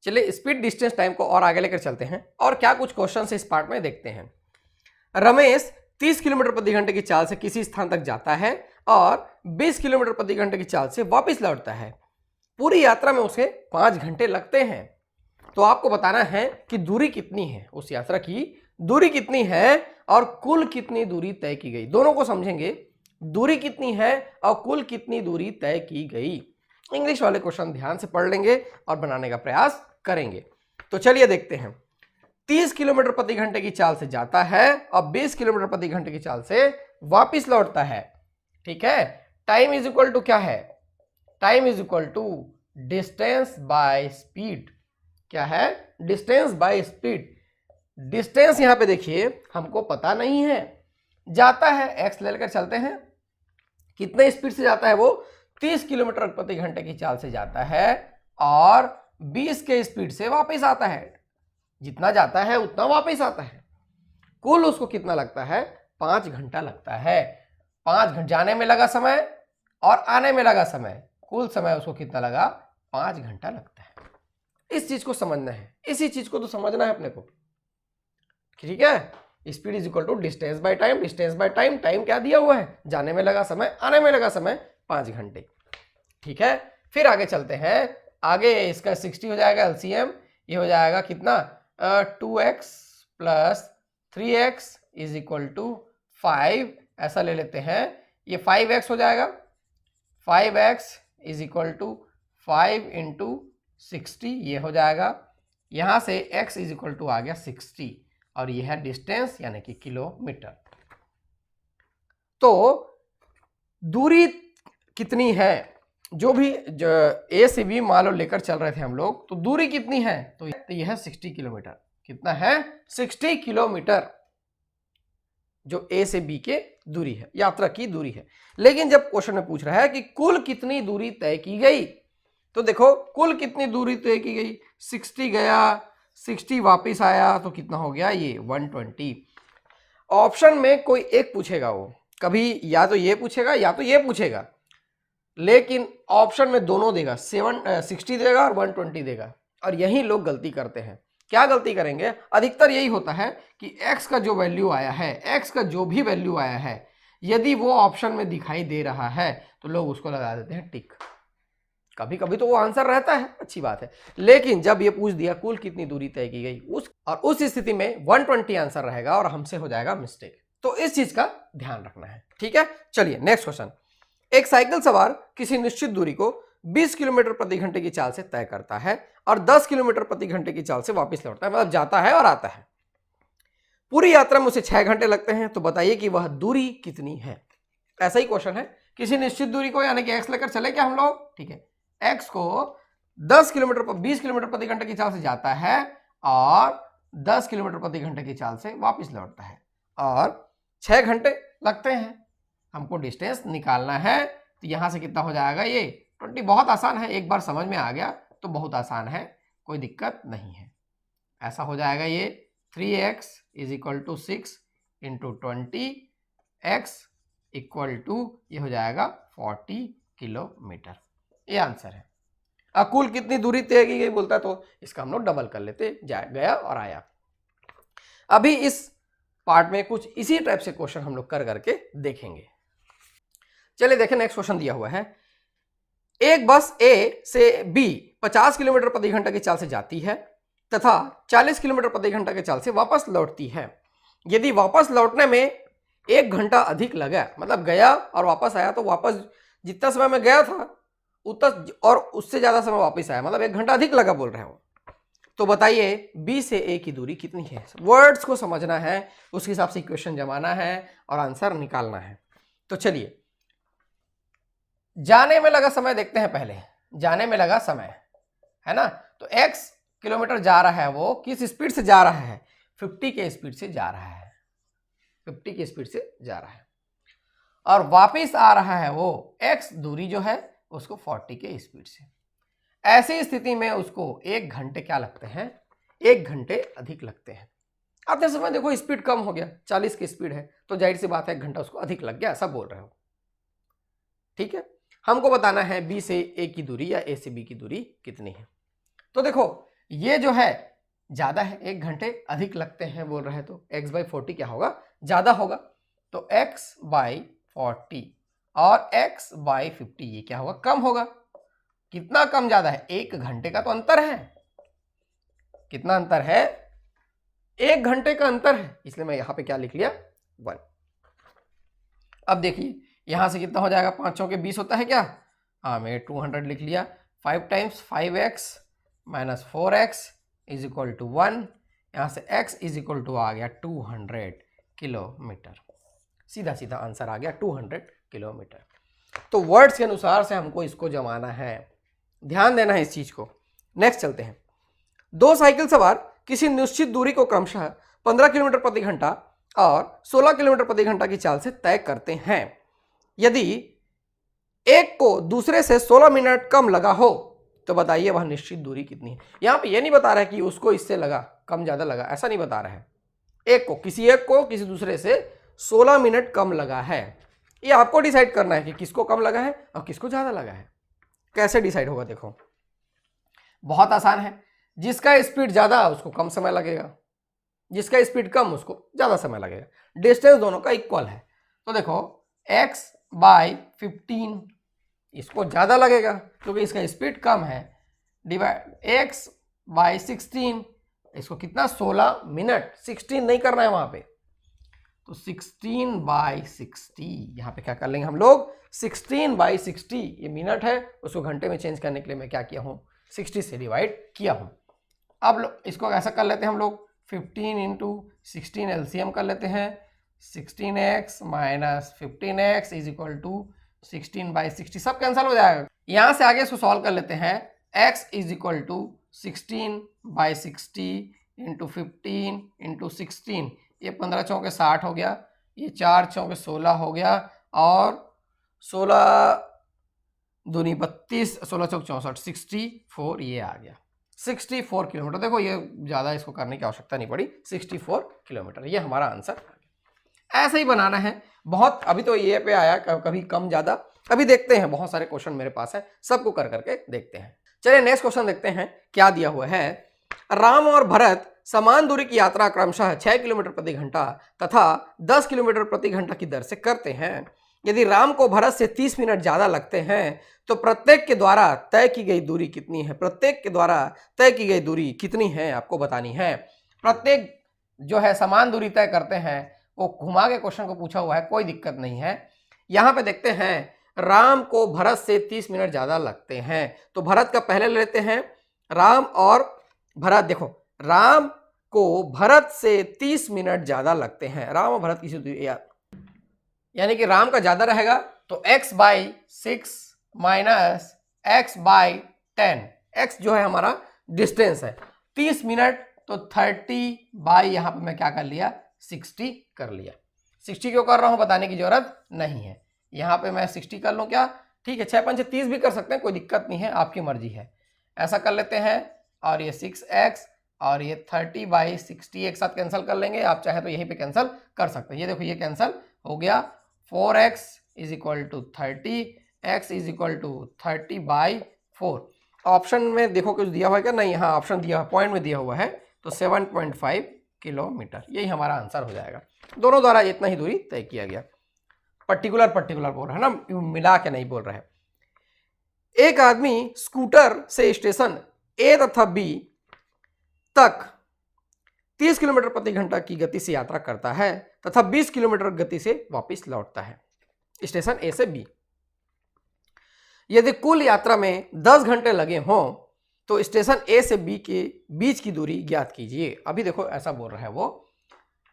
चलिए speed distance time को और आगे लेकर चलते हैं और क्या कुछ क्वेश्चन इस पार्ट में देखते हैं। रमेश 30 किलोमीटर प्रति घंटे की चाल से किसी स्थान तक जाता है और 20 किलोमीटर प्रति घंटे की चाल से वापस लौटता है। पूरी यात्रा में उसे 5 घंटे लगते हैं। तो आपको बताना है कि दूरी कितनी है, उस यात्रा की दूरी कितनी है और कुल कितनी दूरी तय की गई। दोनों को समझेंगे, दूरी कितनी है और कुल कितनी दूरी तय की गई। इंग्लिश वाले क्वेश्चन ध्यान से पढ़ लेंगे और बनाने का प्रयास करेंगे। तो चलिए देखते हैं। 30 किलोमीटर प्रति घंटे की चाल से जाता है और 20 किलोमीटर प्रति घंटे की चाल से वापिस लौटता है। ठीक है, टाइम इज इक्वल टू क्या है, time is equal to distance by speed. क्या है, डिस्टेंस बाय स्पीड। डिस्टेंस यहां पे देखिए हमको पता नहीं है, जाता है एक्स लेकर चलते हैं, कितने स्पीड से जाता है वो 30 किलोमीटर प्रति घंटे की चाल से जाता है और 20 के स्पीड से वापस आता है। जितना जाता है उतना वापस आता है। कुल उसको कितना लगता है, 5 घंटा लगता है। 5 घंटे जाने में लगा समय और आने में लगा समय, कुल समय उसको कितना लगा, 5 घंटा लगता है। इस चीज को समझना है, इसी चीज को तो समझना है अपने को। ठीक है, speed is equal to distance by time, distance by time, time क्या दिया हुआ है, जाने में लगा समय, आने में लगा समय 5 घंटे। ठीक है, फिर आगे चलते हैं। आगे इसका 60 हो जाएगा एलसीएम, ये हो जाएगा कितना 2x plus 3x is equal to 5, ऐसा ले लेते हैं। ये 5x हो जाएगा, 5x is equal to 5 into 60, ये हो जाएगा। यहां से x इज इक्वल टू आ गया 60 और ये है डिस्टेंस यानी कि किलोमीटर। तो दूरी कितनी है, जो भी ए से बी मान लो लेकर चल रहे थे हम लोग, तो दूरी कितनी है, तो ये है 60 किलोमीटर। कितना है, 60 किलोमीटर जो ए से बी के दूरी है, यात्रा की दूरी है। लेकिन जब क्वेश्चन में पूछ रहा है कि कुल कितनी दूरी तय की गई, तो देखो कुल कितनी दूरी तय की गई, 60 गया, 60 वापिस आया, तो कितना हो गया ये 120। ऑप्शन में कोई एक पूछेगा, वो कभी या तो ये पूछेगा या तो ये पूछेगा, लेकिन ऑप्शन में दोनों देगा, 60 देगा और 120 देगा। और यही लोग गलती करते हैं। क्या गलती करेंगे, अधिकतर यही होता है कि x का जो वैल्यू आया है, x का जो भी वैल्यू आया है, यदि वो ऑप्शन में दिखाई दे रहा है तो लोग उसको लगा देते हैं टिक। कभी कभी तो वो आंसर रहता है, अच्छी बात है, लेकिन जब ये पूछ दिया कुल कितनी दूरी तय की गई, उस स्थिति में 120 आंसर रहेगा और हमसे हो जाएगा मिस्टेक। तो इस चीज का ध्यान रखना है। ठीक है, चलिए नेक्स्ट क्वेश्चन। एक साइकिल सवार किसी निश्चित दूरी को 20 किलोमीटर प्रति घंटे की चाल से तय करता है और 10 किलोमीटर प्रति घंटे की चाल से वापस लौटता है, मतलब जाता है और आता है। पूरी यात्रा में उसे 6 घंटे लगते हैं। तो बताइए कि वह दूरी कितनी है। ऐसा ही क्वेश्चन है, किसी निश्चित दूरी को यानी कि एक्स लेकर चले क्या हम लोग, ठीक है, एक्स को 20 किलोमीटर प्रति घंटे की चाल से जाता है और 10 किलोमीटर प्रति घंटे की चाल से वापस लौटता है और 6 घंटे लगते हैं। हमको डिस्टेंस निकालना है, तो यहां से कितना हो जाएगा, ये 20। बहुत आसान है, एक बार समझ में आ गया तो बहुत आसान है, कोई दिक्कत नहीं है। ऐसा हो जाएगा ये 3x is equal to 6 into 20, x equal to ये हो जाएगा 40 किलोमीटर। ये आंसर है। अब कुल कितनी दूरी तय की गई बोलता है, तो इसका हम लोग डबल कर लेते, गया और आया। अभी इस पार्ट में कुछ इसी टाइप से क्वेश्चन हम लोग कर करके देखेंगे। चलिए देखें, नेक्स्ट क्वेश्चन दिया हुआ है। एक बस ए से बी 50 किलोमीटर प्रति घंटा की चाल से जाती है तथा 40 किलोमीटर प्रति घंटा की चाल से वापस लौटती है। यदि वापस लौटने में 1 घंटा अधिक लगा, मतलब गया और वापस आया, तो वापस जितना समय में गया था उतना और उससे ज्यादा समय वापस आया, मतलब 1 घंटा अधिक लगा बोल रहे हो, तो बताइए बी से ए की दूरी कितनी है। वर्ड्स को समझना है, उसके हिसाब से इक्वेशन जमाना है और आंसर निकालना है। तो चलिए, जाने में लगा समय देखते हैं पहले। जाने में लगा समय है ना, तो x किलोमीटर जा रहा है, वो किस स्पीड से जा रहा है, 50 के स्पीड से जा रहा है, 50 के स्पीड से जा रहा है। और वापिस आ रहा है वो x दूरी जो है उसको 40 के स्पीड से। ऐसी स्थिति में उसको 1 घंटे क्या लगते हैं, 1 घंटे अधिक लगते हैं। आते समय देखो स्पीड कम हो गया, 40 की स्पीड है, तो जाहिर सी बात है 1 घंटा उसको अधिक लग गया, ऐसा बोल रहे हो। ठीक है, हमको बताना है बी से ए की दूरी या ए से बी की दूरी कितनी है। तो देखो ये जो है ज़्यादा है, 1 घंटे अधिक लगते हैं बोल रहे हैं, तो x/40 क्या होगा, ज़्यादा होगा। तो x/40 और x/50 ये क्या होगा, कम होगा। कितना कम ज़्यादा है, 1 घंटे का तो अंतर है। कितना अंतर है, 1 घंटे का अंतर है, इसलिए मैं यहां पे क्या लिख लिया, 1। अब देखिए यहां से कितना हो जाएगा, 5 चौके 20 होता है क्या, हाँ मैं 200 लिख लिया। 5 times 5x minus 4x is equal to 1। यहाँ से x इज इक्वल टू आ गया 200 किलोमीटर। सीधा सीधा आंसर आ गया 200 किलोमीटर। तो वर्ड्स के अनुसार से हमको इसको जमाना है, ध्यान देना है इस चीज को। नेक्स्ट चलते हैं। 2 साइकिल सवार किसी निश्चित दूरी को क्रमशः 15 किलोमीटर प्रति घंटा और 16 किलोमीटर प्रति घंटा की चाल से तय करते हैं। यदि एक को दूसरे से 16 मिनट कम लगा हो तो बताइए वह निश्चित दूरी कितनी है। यहां पे ये नहीं बता रहा है कि उसको इससे लगा, कम ज्यादा लगा, ऐसा नहीं बता रहा है। एक को किसी दूसरे से 16 मिनट कम लगा है, ये आपको डिसाइड करना है कि किसको कम लगा है और किसको ज्यादा लगा है। कैसे डिसाइड होगा, देखो बहुत आसान है। जिसका स्पीड ज्यादा उसको कम समय लगेगा, जिसका स्पीड कम उसको ज्यादा समय लगेगा। डिस्टेंस दोनों का इक्वल है, तो देखो x/15 इसको ज्यादा लगेगा क्योंकि इसका स्पीड कम है, डिवाइड x/16 इसको कितना, 16 मिनट, 16 नहीं करना है वहां पे, तो 16/60 यहां पे क्या कर लेंगे हम लोग, 16/60 ये मिनट है, उसको घंटे में चेंज करने के लिए मैं क्या किया हूं, 60 से डिवाइड किया हूं। अब इसको ऐसा कर लेते हैं हम लोग, 15 इंटू 16 एलसीएम कर लेते हैं, 16x minus 15x is equal to 16/60, सब कैंसिल हो जाएगा। यहां से आगे इसको सॉल्व कर लेते हैं, x is equal to 16/60 into 15 into 16, ये 15 चौके 60 हो गया, ये 4 चौके 16 हो गया, और 16 दूनी 32, 16 चौक 64, 64 ये आ गया, 64 किलोमीटर। देखो ये ज़्यादा इसको करने की आवश्यकता नहीं पड़ी, 64 किलोमीटर ये हमारा आंसर। ऐसे ही बनाना है बहुत, अभी तो ये पे आया कभी कम ज़्यादा, अभी देखते हैं, बहुत सारे क्वेश्चन मेरे पास है, सबको कर करके देखते हैं। चलिए नेक्स्ट क्वेश्चन देखते हैं क्या दिया हुआ है। राम और भरत समान दूरी की यात्रा क्रमशः 6 किलोमीटर प्रति घंटा तथा 10 किलोमीटर प्रति घंटा की दर से करते हैं। यदि राम को भरत से 30 मिनट ज्यादा लगते हैं तो प्रत्येक के द्वारा तय की गई दूरी कितनी है, प्रत्येक के द्वारा तय की गई दूरी कितनी है आपको बतानी है। प्रत्येक जो है समान दूरी तय करते हैं, वो घुमा के क्वेश्चन को पूछा हुआ है, कोई दिक्कत नहीं है। यहां पे देखते हैं राम को भरत से 30 मिनट ज्यादा लगते हैं, तो भरत का पहले लेते हैं, राम और भरत। देखो राम को भरत से 30 मिनट ज्यादा लगते हैं, राम और भरत किसी दूरी, यानी कि राम का ज्यादा रहेगा, तो x/6 माइनस x/10, x जो है हमारा डिस्टेंस है, 30 मिनट, तो 30 बाई यहां पे मैं क्या कर लिया, 60 कर लिया। 60 क्यों कर रहा हूं बताने की जरूरत नहीं है, यहां पे मैं 60 कर लूं क्या, ठीक है, 6 5 30 भी कर सकते हैं, कोई दिक्कत नहीं है, आपकी मर्जी है। ऐसा कर लेते हैं, और ये 6x और ये 30/60 एक साथ कैंसिल कर लेंगे, आप चाहे तो यहीं पे कैंसिल कर सकते हैं। ये देखो ये कैंसिल हो गया, 4x is equal to 30, x is equal to 30/4। Option में देखो कुछ दिया हुआ है क्या, नहीं, हाँ ऑप्शन दिया हुआ, पॉइंट में दिया हुआ है, तो 7.5 किलोमीटर यही हमारा आंसर हो जाएगा। दोनों द्वारा इतना ही दूरी तय किया गया। पर्टिकुलर बोल रहा है ना, मिला के नहीं बोल रहा है। एक आदमी स्कूटर से स्टेशन ए तथा बी तक 30 किलोमीटर प्रति घंटा की गति से यात्रा करता है तथा 20 किलोमीटर गति से वापस लौटता है स्टेशन ए से बी। यदि कुल यात्रा में 10 घंटे लगे हों तो स्टेशन ए से बी के बीच की दूरी ज्ञात कीजिए। अभी देखो ऐसा बोल रहा है, वो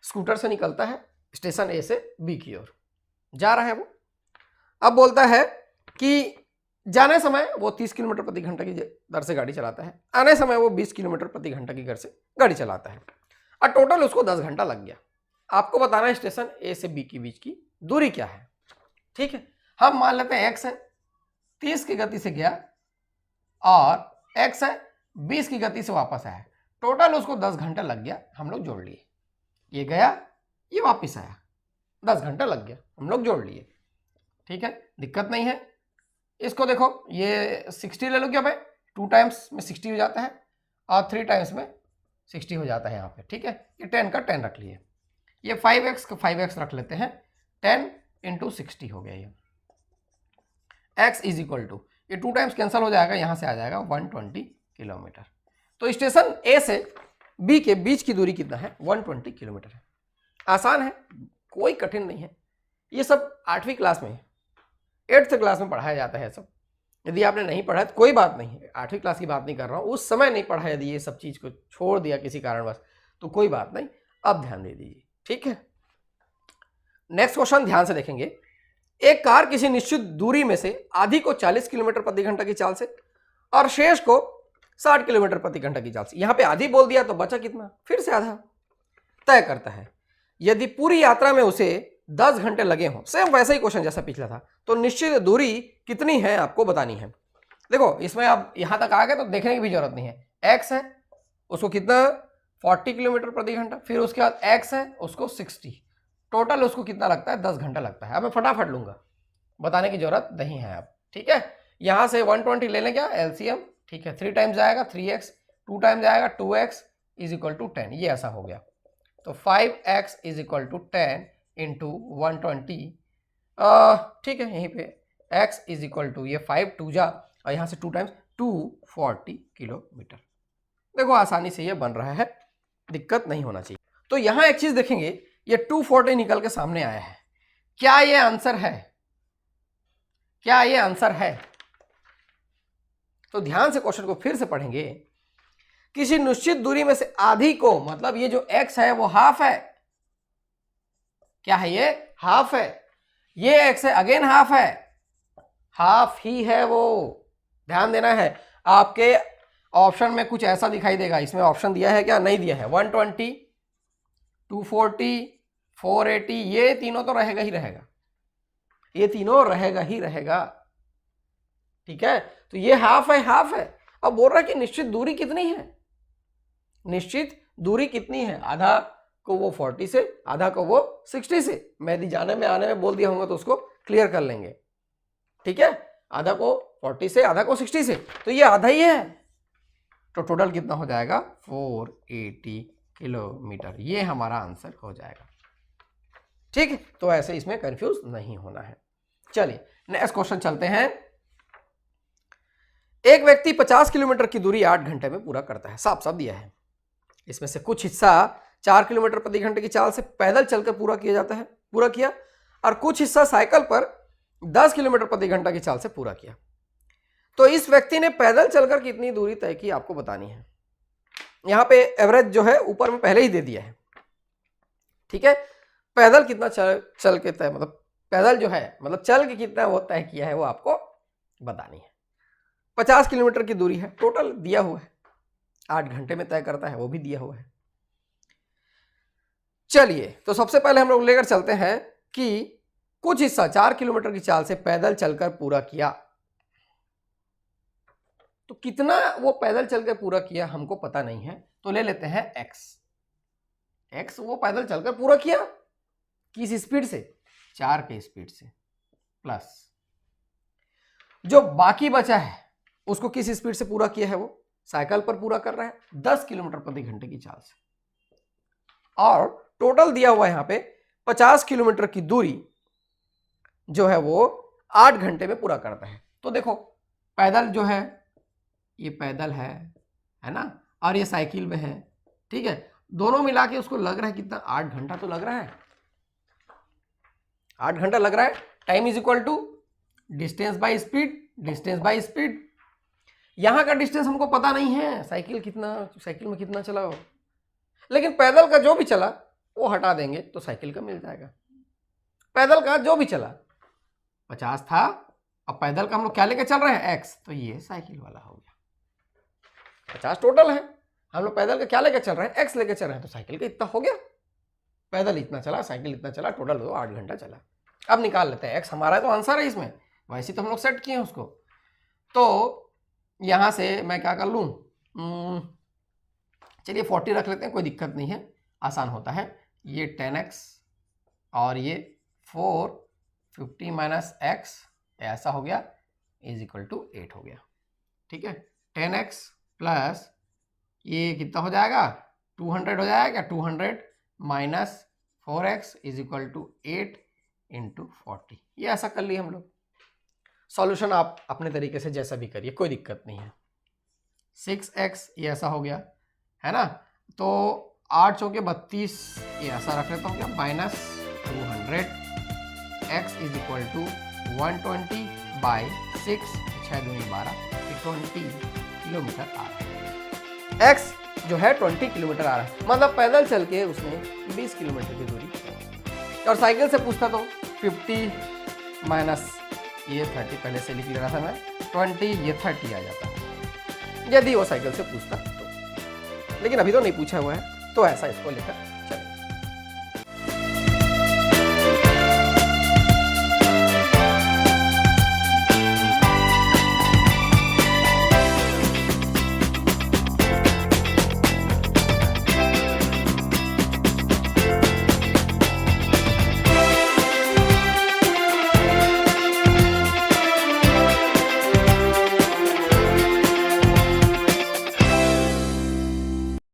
स्कूटर से निकलता है, स्टेशन ए से बी की ओर जा रहा है वो। अब बोलता है कि जाने समय वो 30 किलोमीटर प्रति घंटा की दर से गाड़ी चलाता है, आने समय वो 20 किलोमीटर प्रति घंटा की दर से गाड़ी चलाता है, और टोटल उसको 10 घंटा लग गया। आपको बताना है स्टेशन ए से बी के बीच की दूरी क्या है। ठीक है, हम मान लेते हैं x है, 30 की गति से गया, और x है 20 की गति से वापस आया, टोटल उसको 10 घंटा लग गया, हम लोग जोड़ लिए। ये गया, ये वापस आया, 10 घंटा लग गया, हम लोग जोड़ लिए। ठीक है, दिक्कत नहीं है। इसको देखो, ये 60 ले लो क्या भाई, 2 टाइम्स में 60 हो जाता है, और 3 टाइम्स में 60 हो जाता है यहाँ पे, ठीक है। ये 10 का 10 रख लिए, ये 5x का 5x रख लेते हैं, 10 × 60 हो गया ये। x इज इक्वल टू, ये 2 टाइम्स कैंसिल हो जाएगा, यहाँ से आ जाएगा 120 किलोमीटर। तो स्टेशन ए से बी के बीच की दूरी कितना है, 120 किलोमीटर है। आसान है, कोई कठिन नहीं है, ये सब 8वीं क्लास में, 8th क्लास में पढ़ाया जाता है सब। यदि आपने नहीं पढ़ा तो कोई बात नहीं है, 8वीं क्लास की बात नहीं कर रहा हूँ, उस समय नहीं पढ़ा, यदि ये सब चीज़ को छोड़ दिया किसी कारणवश तो कोई बात नहीं, अब ध्यान दे दीजिए, ठीक है। नेक्स्ट क्वेश्चन ध्यान से देखेंगे। एक कार किसी निश्चित दूरी में से आधी को 40 किलोमीटर प्रति घंटा की चाल से और शेष को 60 किलोमीटर प्रति घंटा की चाल से, यहां पे आधी बोल दिया तो बचा कितना, फिर से आधा, तय करता है। यदि पूरी यात्रा में उसे 10 घंटे लगे हों, सेम वैसा ही क्वेश्चन जैसा पिछला था, तो निश्चित दूरी कितनी है आपको बतानी है। देखो इसमें आप यहां तक आ गए तो देखने की भी जरूरत नहीं है। एक्स है, उसको कितना 40 किलोमीटर प्रति घंटा, फिर उसके बाद एक्स है, उसको 60, टोटल उसको कितना लगता है, 10 घंटा लगता है। अब मैं फटाफट लूंगा, बताने की जरूरत नहीं है अब, ठीक है। यहां से 120 ले लें क्या, एलसीएम, ठीक है। 3 टाइम्स जाएगा 3x, 2 टाइम्स जाएगा 2x इज इक्वल टू 10, ये ऐसा हो गया। तो 5x is equal to 10 into 120, ठीक है। यहीं पे x इज इक्वल टू, ये 5 2 जा और यहाँ से 2 टाइम्स 240 किलोमीटर। देखो आसानी से ये बन रहा है, दिक्कत नहीं होना चाहिए। तो यहाँ एक चीज देखेंगे, ये 240 निकल के सामने आया है, क्या ये आंसर है, क्या ये आंसर है? तो ध्यान से क्वेश्चन को फिर से पढ़ेंगे। किसी निश्चित दूरी में से आधी को, मतलब ये जो x है वो हाफ है, क्या है ये, हाफ है। ये x है, अगेन हाफ है, हाफ ही है वो, ध्यान देना है। आपके ऑप्शन में कुछ ऐसा दिखाई देगा, इसमें ऑप्शन दिया है क्या, नहीं दिया है। 120, 240, 480, ये तीनों तो रहेगा ही रहेगा, ये तीनों रहेगा ही रहेगा, ठीक है। तो ये हाफ है, हाफ है। अब बोल रहा है कि निश्चित दूरी कितनी है, निश्चित दूरी कितनी है, आधा को वो 40 से, आधा को वो 60 से। मैं यदि जाने में आने में बोल दिया होगा तो उसको क्लियर कर लेंगे, ठीक है। आधा को 40 से, आधा को 60 से, तो ये आधा ही है। तो टोटल कितना हो जाएगा, 480 किलोमीटर, ये हमारा आंसर हो जाएगा, ठीक है। तो ऐसे इसमें कंफ्यूज नहीं होना है। चलिए नेक्स्ट क्वेश्चन चलते हैं। एक व्यक्ति 50 किलोमीटर की दूरी 8 घंटे में पूरा करता है, साफ साफ दिया है। इसमें से कुछ हिस्सा 4 किलोमीटर प्रति घंटे की चाल से पैदल चलकर पूरा किया जाता है, पूरा किया, और कुछ हिस्सा साइकिल पर 10 किलोमीटर प्रति घंटा की चाल से पूरा किया। तो इस व्यक्ति ने पैदल चलकर कितनी दूरी तय की आपको बतानी है। यहां पे एवरेज जो है ऊपर में पहले ही दे दिया है, ठीक है। पैदल कितना चल के तय, मतलब पैदल जो है, मतलब चल के कितना वो तय किया है वो आपको बतानी है। 50 किलोमीटर की दूरी है, टोटल दिया हुआ है, 8 घंटे में तय करता है, वो भी दिया हुआ है। चलिए तो सबसे पहले हम लोग लेकर चलते हैं कि कुछ हिस्सा 4 किलोमीटर की चाल से पैदल चलकर पूरा किया। तो कितना वो पैदल चलकर पूरा किया हमको पता नहीं है, तो ले लेते हैं x वो पैदल चलकर पूरा किया किस स्पीड से, 4 के स्पीड से, प्लस जो बाकी बचा है उसको किस स्पीड से पूरा किया है, वो साइकिल पर पूरा कर रहा है 10 किलोमीटर प्रति घंटे की चाल से, और टोटल दिया हुआ है यहां पे 50 किलोमीटर की दूरी जो है वो 8 घंटे में पूरा करता है। तो देखो पैदल जो है, ये पैदल है ना, और ये साइकिल में है, ठीक है। दोनों मिला के उसको लग रहा है कितना, 8 घंटा तो लग रहा है, 8 घंटा लग रहा है। Time is equal to distance by speed, distance by speed. यहां का डिस्टेंस हमको पता नहीं है, साइकिल में कितना चला हो, लेकिन पैदल का जो भी चला वो हटा देंगे तो साइकिल का मिल जाएगा। पैदल का जो भी चला 50 था, अब पैदल का हम लोग क्या लेके चल रहे हैं, x, तो ये साइकिल वाला हो गया। 50 टोटल है, हम लोग पैदल का क्या लेके चल रहे हैं, x लेके चल रहे हैं, तो साइकिल का इतना हो गया। पैदल इतना चला, साइकिल इतना चला, टोटल तो 8 घंटा चला। अब निकाल लेते हैं x, हमारा तो आंसर है इसमें, वैसे तो हम लोग सेट किए हैं उसको। तो यहां से मैं क्या कर लूं, चलिए 40 रख लेते हैं, कोई दिक्कत नहीं है, आसान होता है। ये 10x और ये 450 माइनस x ऐसा हो गया, इज इक्वल टू 8 हो गया, ठीक है। 10x प्लस ये कितना हो जाएगा 200 हो जाएगा, 200 minus 4x is equal to 8 into 40। ये ऐसा कर लिए हम लोग। सॉल्यूशन आप अपने तरीके से जैसा भी करिए, कोई दिक्कत नहीं है। 6x ये ऐसा हो गया है ना, तो 8 चौके 32 ये ऐसा रख लेता हूँ क्या, minus 200 x is equal to 120 by 6, 6 दूनी 12, 20 किलोमीटर आ रहा है। x जो है 20 किलोमीटर आ रहा है, मतलब पैदल चल के उसने 20 किलोमीटर की दूरी है। और साइकिल से पूछता तो 50 माइनस ये 30 पहले से लिख ले रहा था मैं, 20 ये 30 आ जाता यदि वो साइकिल से पूछता तो, लेकिन अभी तो नहीं पूछा हुआ है, तो ऐसा इसको लेकर